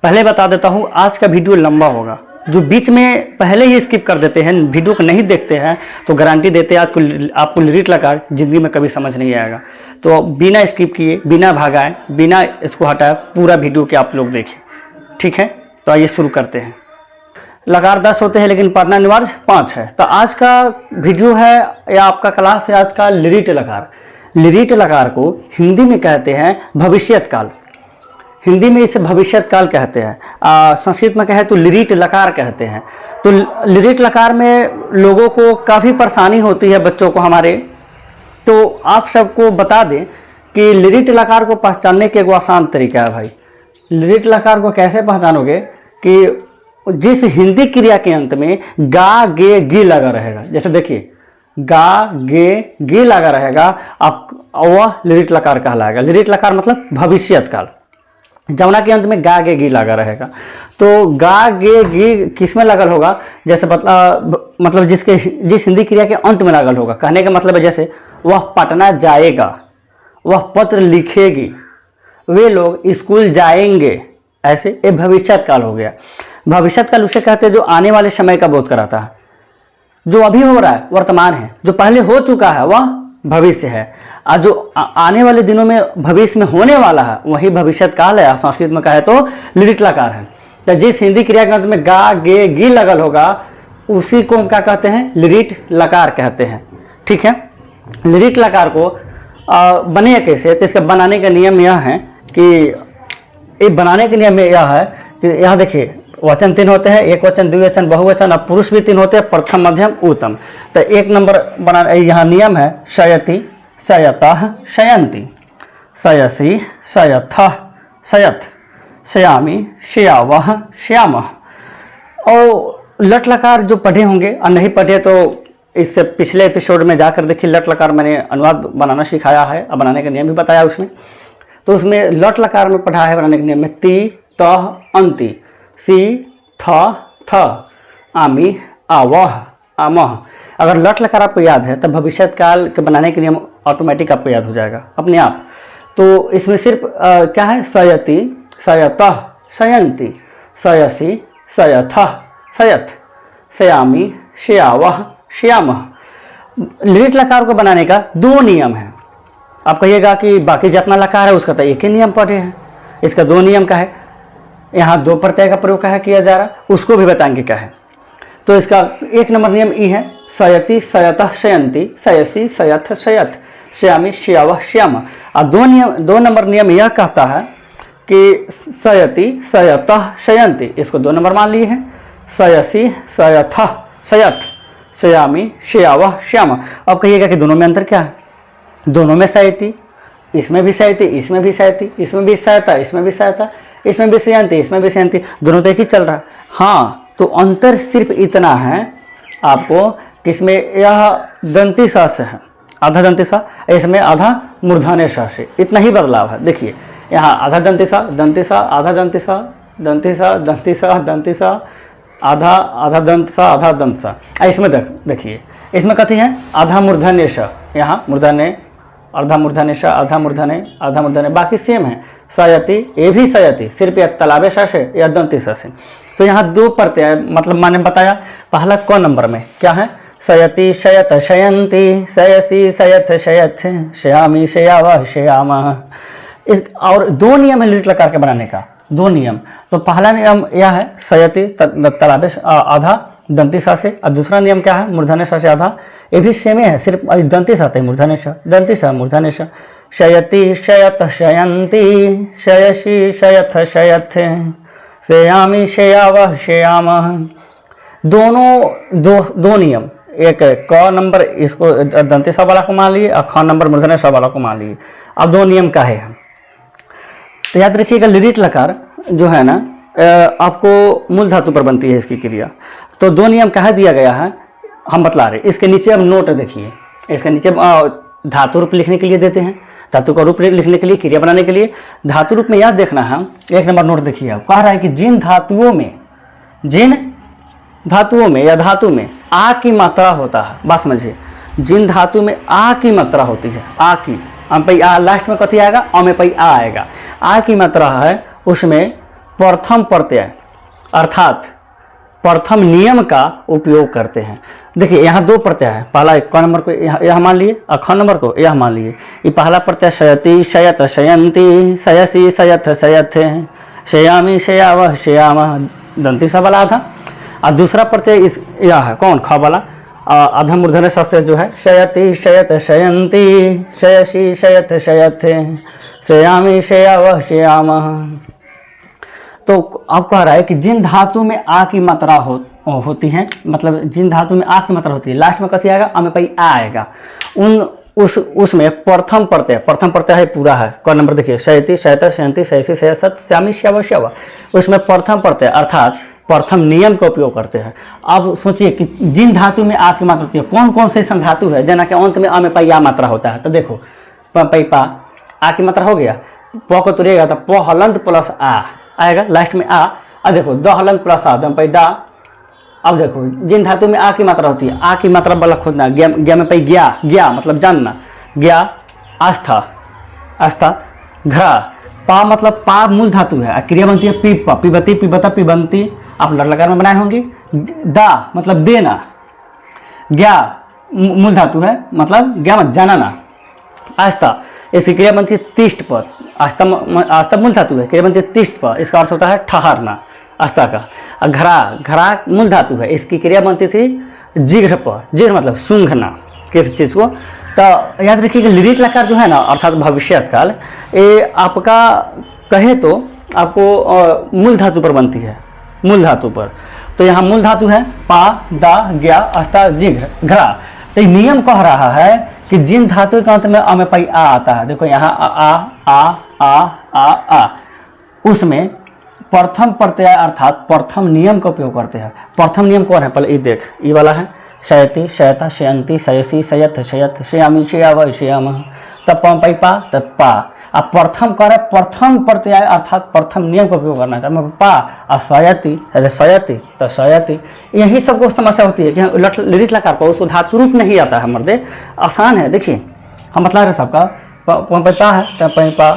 पहले बता देता हूँ, आज का वीडियो लंबा होगा। जो बीच में पहले ही स्किप कर देते हैं, वीडियो को नहीं देखते हैं, तो गारंटी देते हैं आपको लिरिट लगा ज़िंदगी में कभी समझ नहीं आएगा। तो बिना स्किप किए, बिना भगाए, बिना इसको हटाए पूरा वीडियो के आप लोग देखें, ठीक है। तो आइए शुरू करते हैं। लकार 10 होते हैं लेकिन पढ़ना अनिवार्य 5 है। तो आज का वीडियो है या आपका क्लास है आज का लिरिट लकार। लिरिट लकार को हिंदी में कहते हैं भविष्यत काल। हिंदी में इसे भविष्यत काल कहते हैं। संस्कृत में कहे तो लिरिट लकार कहते हैं। तो लिरिट लकार में लोगों को काफ़ी परेशानी होती है, बच्चों को हमारे। तो आप सबको बता दें कि लिरिट लकार को पहचानने के एक आसान तरीका है भाई। लिरिट लकार को कैसे पहचानोगे कि जिस हिंदी क्रिया के अंत में गा गे गी लगा रहेगा, जैसे देखिए गा गे गी लगा रहेगा, आप वह लिरिट लकार कहलाएगा। लिरिट लकार मतलब भविष्यत काल, जमुना के अंत में गा गे गी लगा रहेगा। तो गा गे गी किस में लगल होगा, जैसे मतलब जिस हिंदी क्रिया के अंत में लगल होगा। कहने का मतलब है जैसे वह पटना जाएगा, वह पत्र लिखेगी, वे लोग स्कूल जाएंगे, ऐसे ये भविष्यत काल हो गया। भविष्यत काल उसे कहते हैं जो आने वाले समय का बोध कराता है। जो अभी हो रहा है वर्तमान है, जो पहले हो चुका है वह भविष्य है, और जो आने वाले दिनों में भविष्य में होने वाला है वही भविष्यत काल है। संस्कृत में कहे तो लिरिट लकार है। तो जिस हिंदी क्रिया के अंत में गा गे गी लगल होगा उसी को क्या कहते हैं, लिरिट लकार कहते हैं, ठीक है। लिरिट लकार को बने कैसे, तो इसका बनाने का नियम यह है कि ये बनाने के नियम यह है कि यहाँ देखिए वचन 3 होते हैं, एक वचन, द्विवचन, बहुवचन, और पुरुष भी 3 होते हैं, प्रथम, मध्यम, उत्तम। तो 1 नंबर बना यहाँ नियम है शयति, शयतः, शयन्ति, शयसि, शयथः, शयथ, शयामि, शयावः, श्यामः। और लट लकार जो पढ़े होंगे और नहीं पढ़े तो इससे पिछले एपिसोड में जाकर देखिए, लट लकार मैंने अनुवाद बनाना सिखाया है और बनाने का नियम भी बताया उसमें। तो उसमें लट लकार में पढ़ा है बनाने के नियम में ति, तः, अंति, सी, थ, थ, आमी, आवह, आमह। अगर लट लकार आपको याद है तब भविष्यत काल के बनाने के नियम ऑटोमेटिक आपको याद हो जाएगा अपने आप। तो इसमें सिर्फ क्या है, शयति, शयतः, शयन्ति, शयसि, शयथः, शयथ, शयामि, शयावः, श्यामः। लिरिट लकार को बनाने का 2 नियम है। आप कहिएगा कि बाकी जितना लकार है उसका तो एक ही नियम पढ़े हैं, इसका 2 नियम का है। यहाँ 2 प्रत्यय का प्रयोग कहा किया जा रहा, उसको भी बताएंगे क्या है। तो इसका 1 नंबर नियम ई है शयति, शयतः, शयन्ति, शयसि, शयथ, शयथ, श्यामि, श्यावः, श्यामः। और 2 नंबर नियम यह कहता है कि शयति, शयतः, शयन्ति, इसको 2 नंबर मान लिए हैं। शयसि, शयथः, शयथ, श्यामि, श्यावः, श्यामः। अब कहिएगा कि दोनों में अंतर क्या है। दोनों में शयति, इसमें भी शयति, इसमें भी शयति, इसमें भी शयता, इसमें भी शयता, इसमें भी शयन्ति, इसमें भी शयन्ति, दोनों तो एक ही चल रहा है। हाँ, तो अंतर सिर्फ इतना है आपको कि इसमें यह दंती सा से है, आधा दंती सा, इसमें आधा मूर्धन्य सा से, इतना ही बदलाव है। देखिए यहाँ आधा दंती सा, आधा दंती सा, दंती सा, दंती सा, दंती सा, आधा दंत सा, आधा दंत सा। इसमें देखिए इसमें कथी है, आधा मूर्धन्य सा, यहाँ मूर्धन्य, अर्धा मूर्धन्य सा, आधा मूर्धन्य, आधा मूर्धन्य, बाकी सेम है। शयति, ये भी शयति, सिर्फ या तलाबे सा से या दंती सा से। तो यहाँ 2 प्रत्यय, मतलब मैंने बताया पहला क नंबर में क्या है, शयति, शयत, शयन्ति, शयसि, शयथ, शयथ, श्यामि, श्यावः, श्यामः। इस और 2 नियम है लिरिट लकार के बनाने का, 2 नियम। तो पहला नियम यह है शयति, तलाबे आधा दंती सा से, और दूसरा नियम क्या है, मूर्धन्य सा से आधा। ये भी सेम है, सिर्फ दंती सा है, मूर्धन्य सा, दंती सा, मूर्धन्य सा। शयति, शयत, शयन्ति, शयसि, शयथ, शयथ, श्यामि, श्यावः, श्यामः। दोनों 2 नियम, एक क नंबर इसको दंती सा वाला को मान लिए और ख नंबर मूर्धन्य सा वाला को मान लिए। अब 2 नियम का है। तो याद रखिएगा लिरिट लकार जो है ना आपको मूल धातु पर बनती है इसकी क्रिया। तो 2 नियम कहा दिया गया है, हम बतला रहे। इसके नीचे अब नोट देखिए, इसके नीचे धातु रूप लिखने के लिए देते हैं, धातु का रूप लिखने के लिए, क्रिया बनाने के लिए धातु रूप में याद देखना है। 1 नंबर नोट देखिए, आप कह रहा है कि जिन धातुओं में या धातु में आ की मात्रा होता है, बात समझिए, जिन धातु में आ की मात्रा होती है, आ की, लास्ट में कथी आएगा, अ में पई आ आएगा, आ की मात्रा है उसमें प्रथम प्रत्यय अर्थात प्रथम नियम का उपयोग करते हैं। देखिए यहाँ दो प्रत्यय है, पहला क नंबर को यह मान लिए और ख नंबर को यह मान लिए। ये पहला प्रत्यय शयति शयत शयंती शयसी शयथ शयथे शयामी शयावह शयामः दंती सा वाला था। और दूसरा प्रत्यय इस यह है कौन, ख वाला अधम मूर्धन्य ष से जो है शयति शयत शयंती शयसी शयथ शयथे शयामी शयावह शयामः। तो अब कह रहा है कि जिन धातु में आ की मात्रा होती है, मतलब जिन धातु में आ की मात्रा होती है, लास्ट में कैसे आएगा, आ में पई आ आएगा, उसमें प्रथम प्रत्यय है पूरा है। क नंबर देखिए शयति शयत शयंती शयसी शयसत श्यामी श्याव श्याव, उसमें प्रथम प्रत्यय अर्थात प्रथम नियम का उपयोग करते हैं। अब सोचिए कि जिन धातु में आ की मात्रा होती है, कौन कौन से धातु है जना के अंत में आ में पई आ मात्रा होता है। तो देखो पई पा आ की मात्रा हो गया, प को तुरेगा तो प हलंत प्लस आ आएगा लास्ट में आ। अब देखो द हलंत प्लस आ दम पई दा। अब देखो जिन धातु में आ की मात्रा होती है, आ की मात्रा वाला खोजना, ज्ञा में पई ज्ञा, ज्ञा मतलब जानना, ज्ञा आस्था आस्था घा, पा मतलब पा मूल धातु है, क्रिया बनती है पीप पिबती पिबता पिबंती, आप लड़ लकार में बनाए होंगे। दा मतलब देना, ज्ञा मूल धातु है मतलब ज्ञा मत जानना, आस्था इसकी क्रिया बनती है तिष्ठ पर, आस्था मूल धातु है, क्रिया बनती है तिष्ठ पर, इसका अर्थ होता है ठहरना आस्था का। घरा घरा मूल धातु है, इसकी क्रिया बनती थी जिघ्र पर, जिघ्र मतलब सूंघना किसी चीज़ को। तो याद रखिए कि लिरिक लकार जो है ना अर्थात भविष्यत काल, ये आपका कहे तो आपको मूल धातु पर बनती है, मूल धातु पर। तो यहाँ मूल धातु है पा दा ज्ञा आस्था जिघ्र घरा। तो नियम कह रहा है कि जिन धातु के अंत में अ में पई आ आता है, देखो यहाँ आ उसमें प्रथम प्रत्यय अर्थात प्रथम नियम का उपयोग करते हैं। प्रथम नियम कौन है, पहले ये देख, ये वाला है शयति शयता शयंती शयसी शयथ शयथ शयामी शयावह शयामः, तब पम पई पा तब पा। अब प्रथम करे प्रथम प्रत्यय अर्थात प्रथम नियम का उपयोग करना है, पा और शयति शयति तो शयति। यही सबको समस्या होती है कि लिरिक लकार पर उसको धातु रूप नहीं आता है मर्दे, आसान है। देखिए हम बतला रहे सबका पम पई पा है तब पई पा।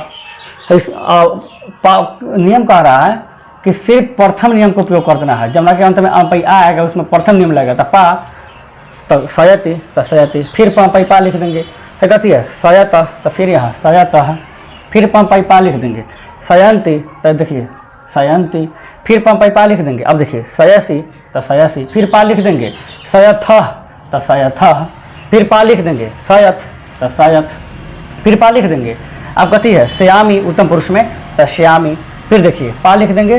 नियम कह रहा है कि सिर्फ प्रथम नियम का उपयोग कर देना है, जमुना के अंत में आ पई आ आएगा उसमें प्रथम नियम लगेगा, तो पा तो शयति तो शयति, फिर पम पई पा लिख देंगे, है कहती है शयत तो फिर यहाँ शयत, फिर पम पई पा लिख देंगे, शयंती तो देखिए शयंती, फिर पम पई पा लिख देंगे। अब देखिए शयसी तो शयसी, फिर पा लिख देंगे, शयथ तो शयथ, फिर पा लिख देंगे, शयथ तो शयथ, फिर पा लिख देंगे। अब कहती है श्यामी उत्तम पुरुष में तो श्यामी, फिर देखिए पा लिख देंगे।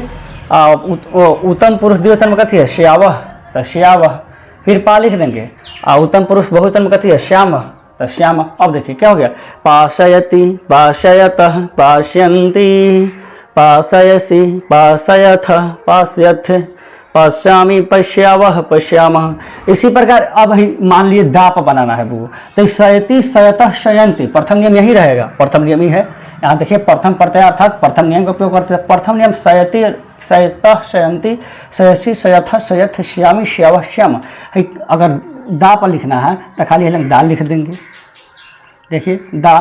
उत्तम पुरुष द्विवचन में कहती है श्यावह तो श्यावह, फिर पा लिख देंगे। उत्तम पुरुष बहुवचन में कहती है श्याम तो श्याम। अब देखिए क्या हो गया, पाशयति पाशयतः पाशयन्ति पाशयसि पाशयथ पाशयथ पश्यामी पश्यावह पश्यामः। इसी प्रकार अब मान लिए दाप बनाना है वो, तो शयति शयतः शयंती प्रथम नियम यही रहेगा, प्रथम नियम ही है। यहाँ देखिए प्रथम प्रत्यय अर्थात प्रथम नियम का उपयोग करते हैं। प्रथम नियम शयति शयतः शयंती शयसी शयथ शयथ श्यामी श्यावह श्याम। अगर दा पर लिखना है तो खाली हम दाल लिख देंगे, देखिए दा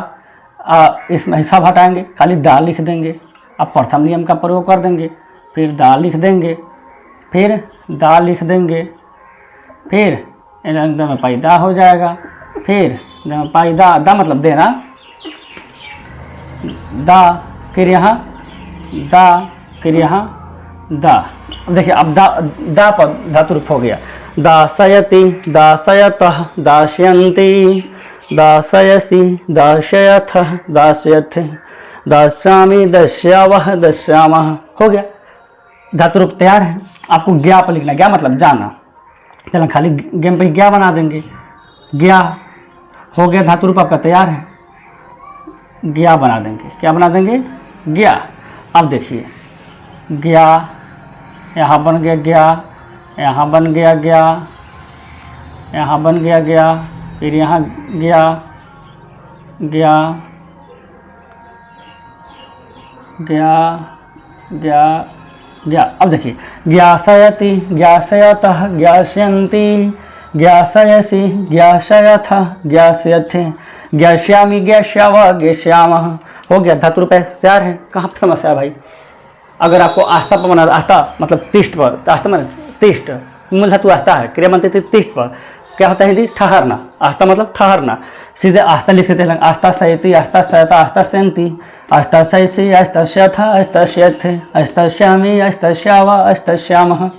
इसमें सब हटाएंगे, खाली दाल लिख देंगे। अब प्रथम नियम का प्रयोग कर देंगे, फिर दाल लिख देंगे, फिर दा लिख देंगे, फिर एकदम पैदा हो जाएगा, फिर पैदा दा मतलब देना, दा फिर यहाँ दा फिर यहाँ दा। देखिए अब दा पर धातु रूप हो गया, दाशयति दाशयतः दाशयन्ति दाशयसि दाशयथ दाशयथ दास्यामि दस्यावह दस्यामः। हो गया, धातु रूप तैयार है। आपको ज्ञा पर लिखना, ज्ञा मतलब जाना, चलो खाली गेम पे ज्ञा बना देंगे, ज्ञा हो गया, धातु रूप आपका तैयार है। ज्ञा बना देंगे, क्या बना देंगे, ज्ञा। अब देखिए ज्ञा यहाँ बन गया ज्ञा, यहाँ बन गया ज्ञा, यहाँ बन गया ज्ञा, फिर यहाँ ज्ञा ज्ञा ज्ञा ज्ञा ज्ञा। अब देखिए ज्ञासयति ज्ञासयतः ज्ञास्यन्ति ज्ञासयसि ज्ञासयथ ज्ञास्यथ ज्ञास्यामि ज्ञास्यावः ज्ञास्यामः। हो गया, धातु रूप तैयार है। कहाँ पर समस्या है भाई? अगर आपको आस्था पर बना, आस्था मतलब तिष्ठ पर, तो आस्था मतलब तिष्ठ, मूल धातु आस्था है, क्रिया बनती थी तिष्ठ पर, क्या होता है हिंदी, ठहरना, आस्था मतलब ठहरना, सीधे आस्था लिख देते हैं, आस्था शयति, आस्था शयता, आस्था शयंती, आस्था शयसी, आस्था शयथ, आस्था शयथे, आस्था श्यामी, आस्था श्यावा, आस्था श्यामः।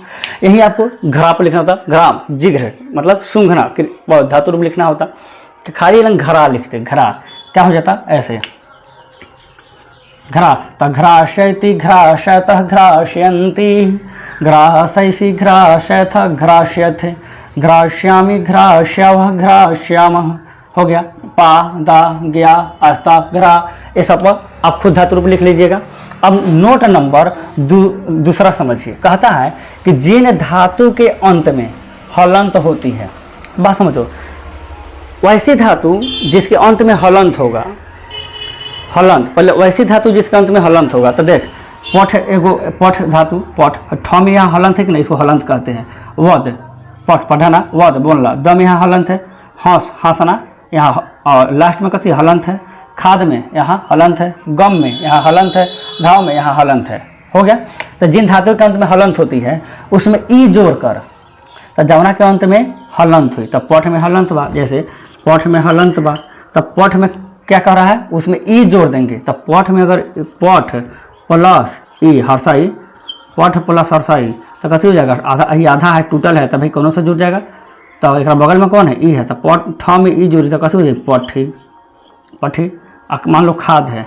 यही आपको घरा पर लिखना होता, घराम जिघ्र मतलब सूंघना, धातु रूप लिखना होता, तो खाली रंग घरा लिखते, घरा क्या हो जाता ऐसे, घरा, तो घ्राशयति, घ्राशयतः, घ्राशयन्ति, घ्राशयसि, घ्राशयथ, घ्राशयथे, घ्राश्यामि, घ्राश्यावः, घ्राश्यामः। हो गया, पा, दा, गया, आस्था, घरा, ये सब आप खुद धातु रूप लिख लीजिएगा। अब नोट नंबर दूसरा समझिए, कहता है कि जिन धातु के अंत में हलंत होती है, बात समझो, वैसी धातु जिसके अंत में हलंत होगा, हलंत पहले वैसी धातु जिसके अंत में हलंत होगा, तो देख पठ, एगो पठ धातु, पठ ठ में यहाँ हलंत है कि नहीं, इसको हलंत कहते हैं। वद, पठ पढ़ना, वद बोलना, द में यहाँ हलंत है, हंस हंसना, यहाँ और लास्ट में कथी हलंत है, खाद में यहाँ हलंत है, गम में यहाँ हलंत है, घाव में यहाँ हलंत है। हो गया, तो जिन धातु के अंत में हलंत होती है उसमें ई जोड़ कर, तो जवना के अंत में हलंत हुई, तब पठ में हलंत बा, जैसे पठ में हलंत बा, तब पठ में क्या कह रहा है, उसमें ई जोड़ देंगे, तब पठ में अगर पठ प्लस ई हर्षाई, पठ प्लस हर्षाई, तो कथी हो जाएगा, आधा, ये आधा है टूटल है, तभी कोनो से जुड़ जाएगा, तो एक बगल में कौन है, ई है, तो पठ ठ में ई जोड़ी, तो कथी हो जाएगी, पठी, पठी। मान लो खाद है,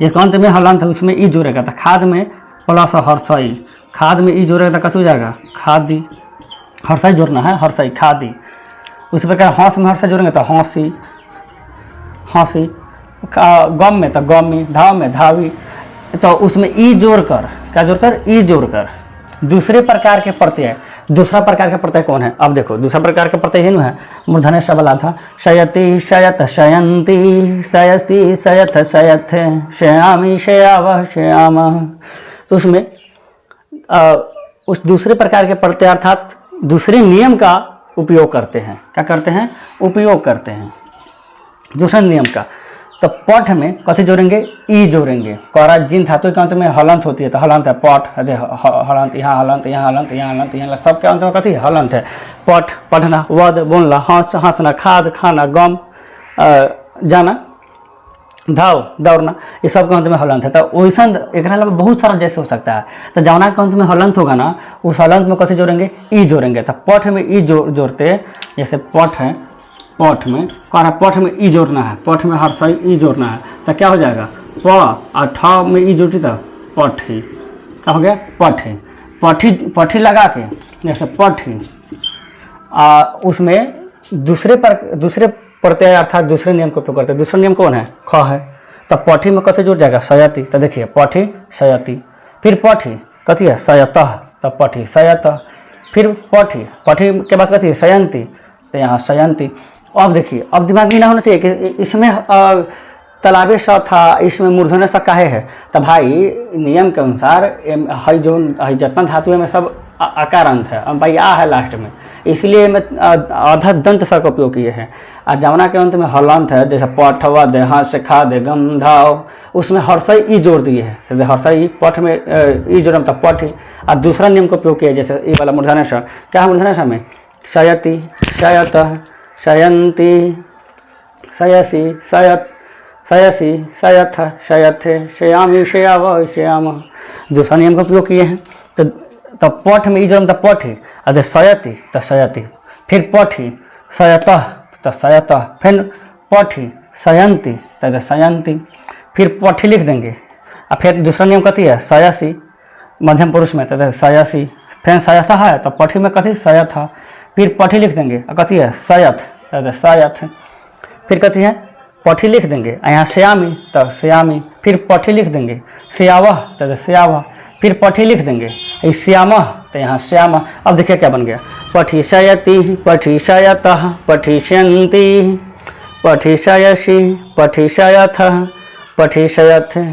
जिसके अंत में हलंत है उसमें ई जोड़ेगा, तो खाद में प्लस हर्षाई, खाद में ई जोड़ेगा तो कथी हो जाएगा, खादी, हर्षाई जोड़ना है, हर्षाई खादी। उसी प्रकार हंस में हर्षाई जोड़ेंगे तो हंसी, हंसी, गम में तो गमी, धाव में धावी, तो उसमें ई जोड़कर, क्या जोड़कर, ई जोड़कर दूसरे प्रकार के प्रत्यय, दूसरा प्रकार के प्रत्यय कौन है, अब देखो दूसरा प्रकार के प्रत्यय हेनु है, मूर्धन्य सबला था, शयति, शयत, शयंती, शयसी, शयथ, शयथे, शयामी, शयावः, शयामः। तो उसमें उस दूसरे प्रकार के प्रत्यय अर्थात दूसरे नियम का उपयोग करते हैं, क्या करते हैं, उपयोग करते हैं दूसरे नियम का। तो पठ में कथी जोड़ेंगे, ई जोड़ेंगे, कौरा जिन धातु के अंत में हलंत होती है, तो हलंत है पठ, हलंत, यहाँ हलंत, यहाँ हलंत, यहाँ हलंत, यहाँ हलंत, सबके अंत में कथी हलंत है, पठ पढ़ना, वद बोलना, हंस हंसना, खाद खाना, गम जाना, धाव दौड़ना, ये सब के अंत में हलंत है। तो वैसा एक अलावा बहुत सारा जैसे हो सकता है, तो जवना के अंत में हलंत होगा ना, उस हलंत में कथी जोड़ेंगे, ई जोड़ेंगे। तो पठ में ई जोड़ते, जैसे पठ है, पठ में कह रहा पठ में ई जोड़ना है, पठ में हर्षाई ई जोड़ना है, तो क्या हो जाएगा, प और ठ में ई जोड़ी, तो पठी, क्या हो गया, पठी, पठी, पठी लगा के जैसे पठी, उसमें दूसरे प्रत्यय अर्थात दूसरे नियम को उपयोग करते हैं। दूसरा नियम कौन है, ख है, तो पठी में कथी जुड़ जाएगा, शयति, तो देखिए पठी शयति, फिर पठी कथी है, शयतः, तो पठी शयतः, फिर पठी, पठी के बाद कथी है, शयंती, तो यहाँ शयंती। अब देखिए, अब दिमाग में ना होना चाहिए कि इसमें तालाबे स था, इसमें मूर्धन्य स काहे है, तो भाई नियम के अनुसार हई जो जितना धातु है में सब आकार अंत है, अब भाई आ है लास्ट में, इसलिए मैं आधा दंत स का उपयोग किए हैं। और जवना के अंत में हलंत है, जैसे पठ, वद, हंस, खाद, गम, धाव, उसमें हर्षाई ई जोड़ दिए हैं, हर्षाई पठ में ई जोड़म तब पठ। और दूसरा नियम का उपयोग किया, जैसे ई वाला मूर्धन्य स, क्या है मूर्धन्य स में, शयति, शयतः, शयंती, शयसी, शयत, शयसी, शयथ, शयथे, शयामी, शयावः, शयामः। दूसरा नियम का उपयोग किए हैं, तो पठ में ई जोड़म तब पठी, और शयति तो शयति, फिर पठी शयतः तो शयतः, फिर पठी शयंती तो शयंती, फिर पठी लिख देंगे। और फिर दूसरा नियम कथी है, शयसी, मध्यम पुरुष में तो शयसी, फिर शयथा है तो पठी में कथी, शयथा, फिर पठी लिख देंगे, और कथी है, शयथ तो शयथ, फिर कथी है, पठी लिख देंगे, यहाँ श्यामी तो श्यामी, फिर पठी लिख देंगे, श्यावः तो श्यावः, फिर पठी लिख देंगे, श्यामः तो यहाँ श्याम। अब देखिए क्या बन गया, पठी शयति, पठी शयतः, पठी शयंती, पठी शयसी, पठी शयथः, पठी शयथे,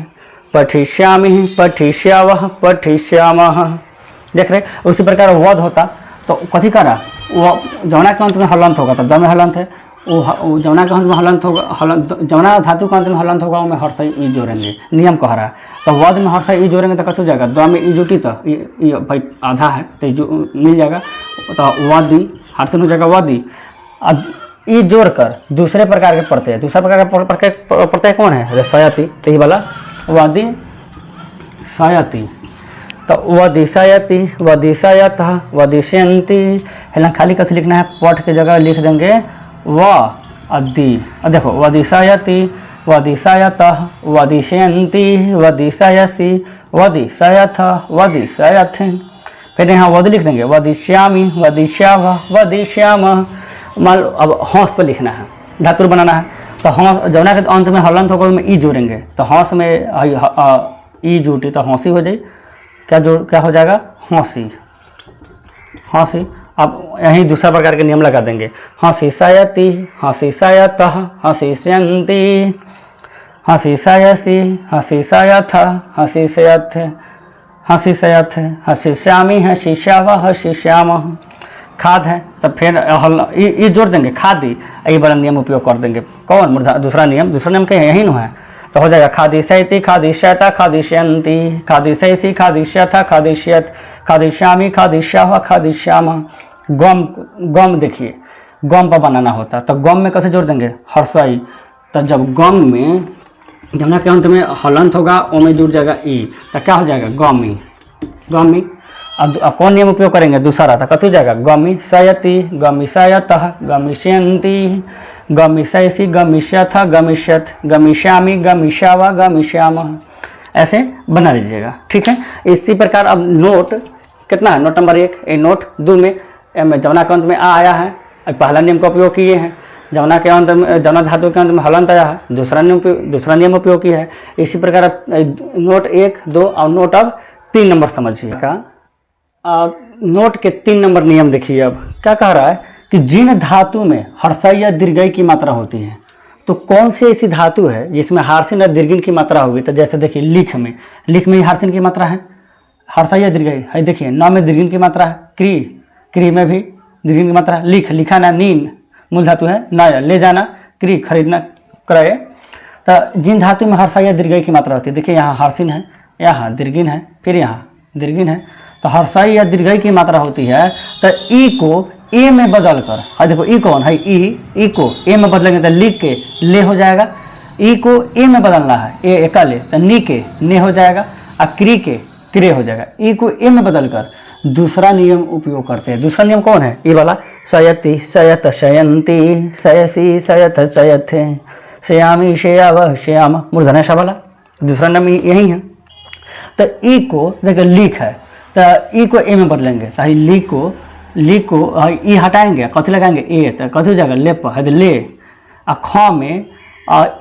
पठी श्यामी, पठी श्यावः, पठी श्यामः। देख रहे, उसी प्रकार वध होता तो कथी करा, वो जौना के अंत में हलंत होगा तो द में हलंत है, वो जमुना के अंत में हलंत होगा, जमुना धातु के अंत में हलंत होगा, उसमें हर्ष ई जोड़ेंगे, नियम कह रहा है। तो वध में हर्ष ई जोड़ेंगे तो कैसे हो जाएगा, द में ई जुटी तो ये भाई आधा है तो जो मिल जाएगा, तो वादी हर्षण हो जाएगा वादी। अब ई जोड़ कर दूसरे प्रकार के पढ़ते हैं, दूसरा प्रकार का प्रत्यय कौन है, रसयति, तो ये वाला वादी सयति। तो वदिशयति, वदिशयत, वदिशयन्ति, हेला खाली कैसे लिखना है, पठ के जगह लिख देंगे व अदि। अब देखो वदिशयति, वदिशयत, वदिशयन्ति, वदिशयसि, वदिशयथ, वदिशयथिन। फिर यहाँ वध लिख देंगे वदिश्यामि, वदिश्याव, वदिश्याम। मान लो अब हौस पर लिखना है, धातु बनाना है, तो हौस जौना के अंत में हलंत होगा उसमें ई जोड़ेंगे, तो हौस में ई जुटी तो हौसी हो जाए, क्या हो जाएगा, हौसी, हौसी। अब यहीं दूसरा प्रकार के नियम लगा देंगे, हंसी सयति, हंसी सयत, हंसी सयन्ति, हंसी सयसि, हंसी सयथ, हंसी सयथ, हंसी सयथ, हंसी श्यामी, हंसी श्याव, हंसी श्याम। खाद है तब फिर ये जोड़ देंगे खादी, यही वाला नियम उपयोग कर देंगे। कौन दूसरा नियम क्या यही न है, तो हो जाएगा खादिशयति, खादिशयता, खादिशयन्ति, खादिशयसि, खादिशयथ, खादिशयत, खादिश्यामि, खादिश्याव, खादिश्याम। गम देखिए गम पर बनाना होता, तो गम में कैसे जोड़ देंगे, हर्षई। तो जब गम में जमुना के अंत में हलंत होगा ओमें जुड़ जाएगा ई, तो क्या हो जाएगा, गमी, गमी। अब कौन नियम उपयोग करेंगे, दूसरा था, कत हो जाएगा, गमी सयति, गमिशयत, गमिष्यन्ति, गमिशयसि, गमिष्यथ, गमिष्यथ, गमिष्यामि, गमिष्याव, गमिष्याम। ऐसे बना लीजिएगा, ठीक है। इसी प्रकार अब नोट कितना है, नोट नंबर 1, ये नोट 2 में जमुना के अंत में आ आया है, अब पहला नियम का उपयोग किए हैं। जमुना के अंत में, जमुना धातु के अंत में हलंत आया है, दूसरा नियम उपयोग किया है। इसी प्रकार नोट 1, 2 और नोट अब 3 नंबर समझिएगा। नोट के 3 नंबर नियम देखिए। अब क्या कह रहा है कि जिन धातु में हर्षई या दीर्घई की मात्रा होती है, तो कौन सी ऐसी धातु है जिसमें हार्सिन या दीर्घिन की मात्रा होगी। तो जैसे देखिए लिख में ही हार्सिन की मात्रा है, हर्षई या दीर्घई है। देखिए न में दीर्घिन की मात्रा है, क्री में भी दीर्घिन की मात्रा है। लिख, लिखाना, नीन मूल धातु है, न ले जाना, क्री खरीदना, क्रय। तो जिन धातु में हर्षई या दीर्घई की मात्रा होती है, देखिए यहाँ हार्सिन है, यहाँ दीर्घिन है, फिर यहाँ दीर्घिन है, तो हर्षई या दीर्घई की मात्रा होती है। तो ई को ए में बदल कर, हाँ देखो ई कौन है, ई को ए में बदलेंगे तो लिख के ले हो जाएगा। ई को ए में बदलना है, ए एका ले, तो नी के ने हो जाएगा, और क्री के क्रे हो जाएगा। ई को ए में बदल कर दूसरा नियम उपयोग करते हैं। दूसरा नियम कौन है, ये वाला, सयति, सयत, शयन्ति, सयसि, सयथ, शयथे, श्यामी, श्याव, श्याम, मूर्धन्य श वाला दूसरा नाम यही है। तो ई को देखिए लिख है, तो ई को ए में बदलेंगे, तो ली को ई हटाएंगे, कथी लगाएंगे ए, तो कथी हो जाएगा, लेप है, तो ले। और ख में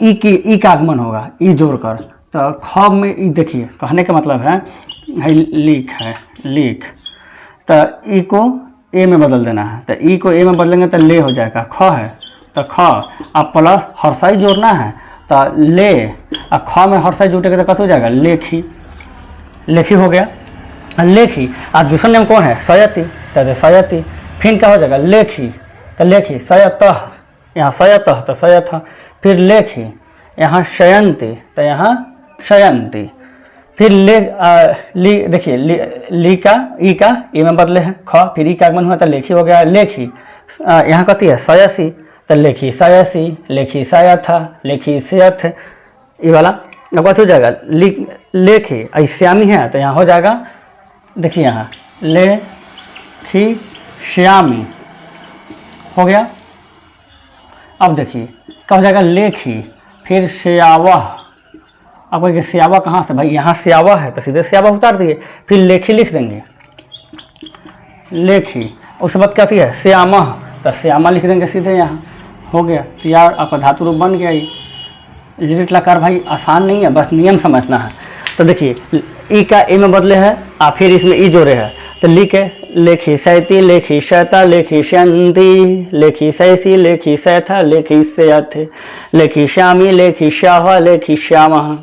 ई का आगमन होगा, ई जोड़कर, तो ख में ई देखिए कहने का मतलब है लिख है, लिख। तो ई को ए में बदल देना है, तो ई को ए में बदलेंगे तो ले हो जाएगा, ख है तो ख, अब प्लस हर्षई जोड़ना है तो ले, और ख में हर्षई जुटेगा तो कैसे हो जाएगा, लेखी, लेखी हो गया, लेखी। और दूसरा नियम कौन है, सयति, तो सयति। फिर क्या हो जाएगा, लेखी, तो लेखी, सयतः, यहाँ सयतः तो सयथ, फिर लेखी, यहाँ शयन्ति, तो यहाँ शयन्ति। फिर ली देखिए ली का ई में बदले हैं, ख, फिर ई का आगमन हुआ तो लेखी हो गया, लेखी। यहाँ कथी है, सयसी, तो लेखी सयसी, लेखी सयथ, लेखी सयथ, ये वाला अब कैसे हो जाएगा, लेखी। श्यामी है तो यहाँ हो जाएगा, देखिए यहाँ लेखी श्यामी हो गया। अब देखिए क्या हो जाएगा, लेखी, फिर श्यावह। अब कहेंगे श्यावा कहाँ से, भाई यहाँ श्यावा है तो सीधे श्यावा उतार दिए, फिर लेखी लिख देंगे, लेखी। उसके बाद क्या है, श्यामह, तो श्यामा लिख देंगे सीधे, यहाँ हो गया। तो यार आपका धातु रूप बन गया। ये लिट लकार भाई आसान नहीं है, बस नियम समझना है। तो देखिए ई का ए में बदले है, और फिर इसमें ई जोड़े है, तो लिखे लेखी सैती, लेखी शयता, लेखी शयन्ति, लेखी सैसी, लेखी सैथा, लेखी सयथ, लेखी श्यामी, लेखी श्यावा, लेखी श्यामः।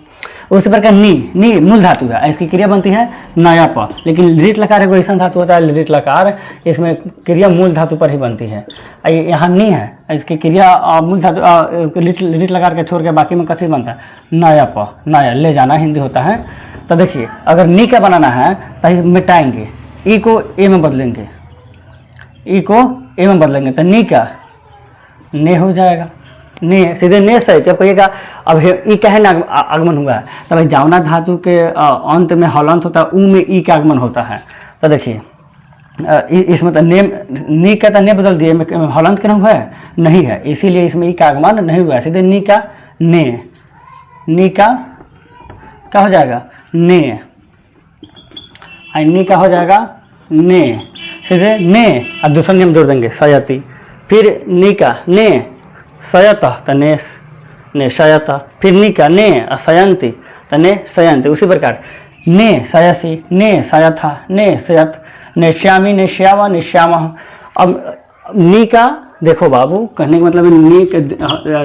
उसी प्रकार नी मूल धातु है, इसकी क्रिया बनती है नया प, लेकिन रीट लकार एक ऐसा धातु होता है रीट लकार, इसमें क्रिया मूल धातु पर ही बनती है। यहाँ नी है, इसकी क्रिया मूल धातु रीट लकार के छोड़ के बाकी में कथी बनता है नया प, नया ले जाना हिंदी होता है। तो देखिए अगर नी का बनाना है तो मिटाएंगे, ई को ए में बदलेंगे, ई को ए में बदलेंगे तो नी का ने हो जाएगा, ने सीधे ने से। जब कहिएगा अब ई का है ना आगमन हुआ है, तो भाई जावना धातु के अंत में हलंत होता है, ऊ में ई का आगमन होता है। तो देखिए इसमें तो ने नी का तो ने बदल दिए, हलंत के नाम हुआ है नहीं है, इसीलिए इसमें ई का आगमन नहीं हुआ है, सीधे नी का ने, नी का क्या हो जाएगा ने, नी का हो जाएगा ने, सीधे ने और दूसरा नियम जोड़ देंगे सयति, फिर नी का ने सयत तने ने सयत, फिर नी का ने सयंती तने सयंती। उसी प्रकार ने सयसी, ने सयथा, ने सयत, ने श्यामी, ने श्यावा, ने श्यामा। अब नी का देखो बाबू, कहने का मतलब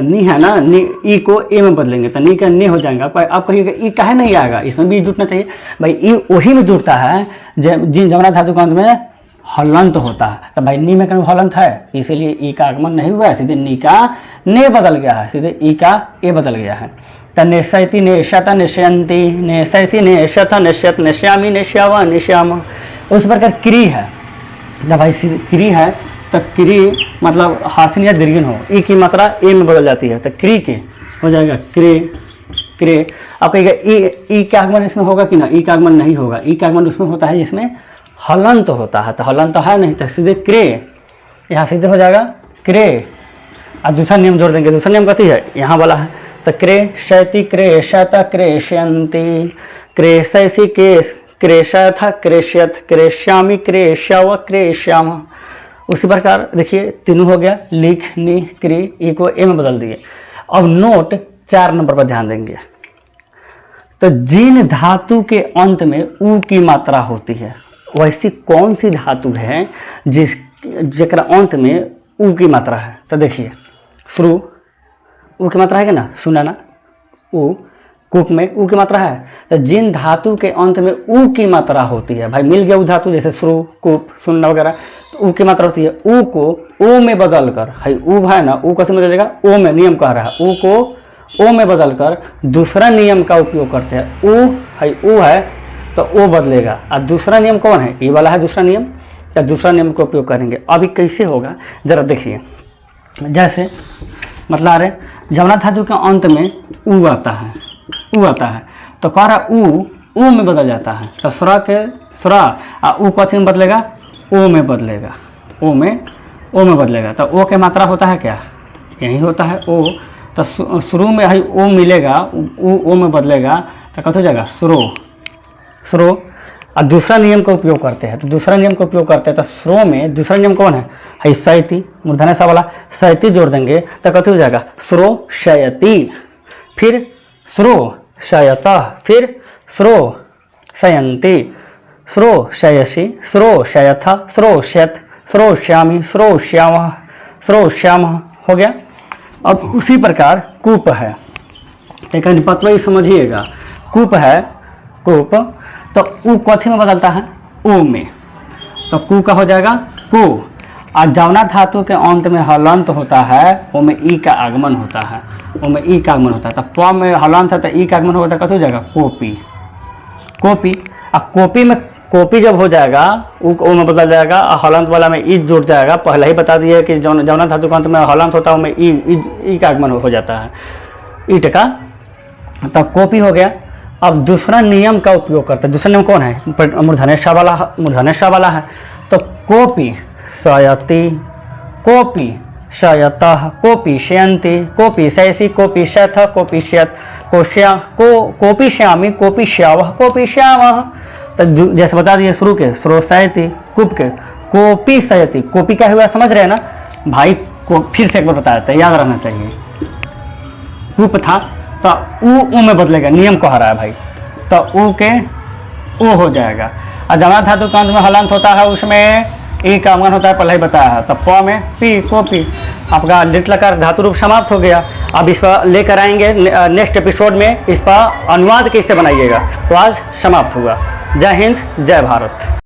नी है ना, नी ई को ए में बदलेंगे तो नी का ने हो जाएगा। पर आप कहिएगा ई काहे नहीं आएगा, इसमें भी जुटना चाहिए भाई, ई वही में जुड़ता है जिन जमुना धातु का अंत में हलंत होता है। तो भाई नी में कहीं हलंत है, इसीलिए ई का आगमन नहीं हुआ है, सीधे नी का ने बदल गया है, सीधे ई का ए बदल गया है। तो निश्चयति, निश्चता, निश्चयंती, निश्चयसी, निश्चता, निश्चत, निश्यामी, निश्यावा, निश्यामा। उस प्रकार क्री है, जब भाई क्री है तो क्री मतलब हासिन या दीर्घिन हो, ई की मात्रा ए में बदल जाती है, तो क्री के हो जाएगा क्रे, क्रे। आप कहिएगा ई का आगमन इसमें होगा कि ना, ई का आगमन नहीं होगा, ई का आगमन उसमें होता है जिसमें हलंत होता है, तो हलंत है नहीं, तो सीधे क्रे, यहाँ सीधे हो जाएगा क्रे। और दूसरा नियम जोड़ देंगे, दूसरा नियम कथी है यहाँ वाला है, तो क्रे शैति, क्रे शता, क्रेशयंती, क्रेशयसी, क्रेशयथ, क्रेशयथ, क्रेश्यामी, क्रेश्याव, क्रेश्याम। उसी प्रकार देखिए तीनों हो गया, लिख, नी, क्री, ई को ए में बदल दिए। अब नोट 4 नंबर पर ध्यान देंगे। तो जिन धातु के अंत में ऊ की मात्रा होती है, वैसी कौन सी धातु है जिसका अंत में ऊ की मात्रा है। तो देखिए शुरू ऊ की मात्रा है कि ना, सुना ना, ऊ कूप में ऊ की मात्रा है। तो जिन धातु के अंत में ऊ की मात्रा होती है, भाई मिल गया ऊ धातु, जैसे शुरू, कूप, सुनना वगैरह, तो ऊ की मात्रा होती है, ऊ को ओ में बदल कर, भाई ऊ है ना, ऊ कैसे बदलेगा, ओ में, नियम कह रहा है, ऊ को ओ में बदल कर दूसरा नियम का उपयोग करते हैं। ऊ भाई ऊ है तो ओ बदलेगा, और दूसरा नियम कौन है, ये वाला है दूसरा नियम, या दूसरा नियम का उपयोग करेंगे। अभी कैसे होगा जरा देखिए, जैसे मतलब अरे जमुना धातु के अंत में ऊ आता है, ऊ आता है, तो कह रहा ऊ में बदल जाता है, तो स्रा के स्रा, और ऊ कथी में बदलेगा, ओ में बदलेगा, ओ में बदलेगा। तो ओ के मात्रा होता है क्या, यही होता है ओ, तो शुरू में भाई ओ मिलेगा, ओ में बदलेगा, तो कथी हो जाएगा स्रो। और दूसरा नियम का उपयोग करते हैं, तो दूसरा नियम का उपयोग करते हैं, तो स्रो में दूसरा नियम कौन है, हाई शयति, मूर्धन्य सा वाला शयति जोड़ देंगे, तो कथी हो जाएगा स्रो शयति, फिर स्रो शयता, फिर स्रो शयंती, स्रो शयसी, स्रो शयथा, स्रो शयत, स्रो श्यामी, स्रो श्यामा, स्रो श्याम हो गया। अब उसी प्रकार कूप है, एक निपत्व समझिएगा, कूप है, कूप, तो ऊ कथी में बदलता है, ओ में, तो कू का हो जाएगा कू। और जमुना धातु के अंत में हलंत होता है, वो में ई का आगमन होता है, वो में ई का आगमन होता है, तो प में हलंत है तो ई का आगमन होता है, कैसे हो जाएगा कोपी, कोपी। और कोपी में कोपी जब हो जाएगा ओ में बदल जाएगा, और हलंत वाला में ई जुड़ जाएगा। पहले ही बता दिए कि जमुना धातु के अंत में हलंत होता है, वो में ई का आगमन हो जाता है, ईट का, तब कोपी हो गया। अब दूसरा नियम का उपयोग करते हैं, दूसरा नियम कौन है, मूर्धन्य वाला है, तो कोपी शयति, कोपी शयतः, कोपी शयंती, कोपी शयसी, कोपी शयथ, कोपी शयत, कोपी श्यामी, कोपी श्यावः, कोपी श्यामः। तो जैसे बता दिए शुरू के स्रो शयति, कूप के कोपी शयति, कोपी क्या हुआ समझ रहे हैं ना भाई, को फिर से एक बार बता देते हैं, याद रहना चाहिए। कूप था तो ऊ में बदलेगा, नियम कह रहा है भाई, तो ऊ के ओ हो जाएगा। और जमुना धातु के अंत में हलंत होता है, उसमें ई का आगमन होता है पहले ही बताया है। तब प में पी कॉपी, आपका लिट लकार धातु रूप समाप्त हो गया। अब इस पर लेकर आएंगे नेक्स्ट एपिसोड में, इस पर अनुवाद कैसे बनाइएगा। तो आज समाप्त हुआ। जय हिंद, जय भारत।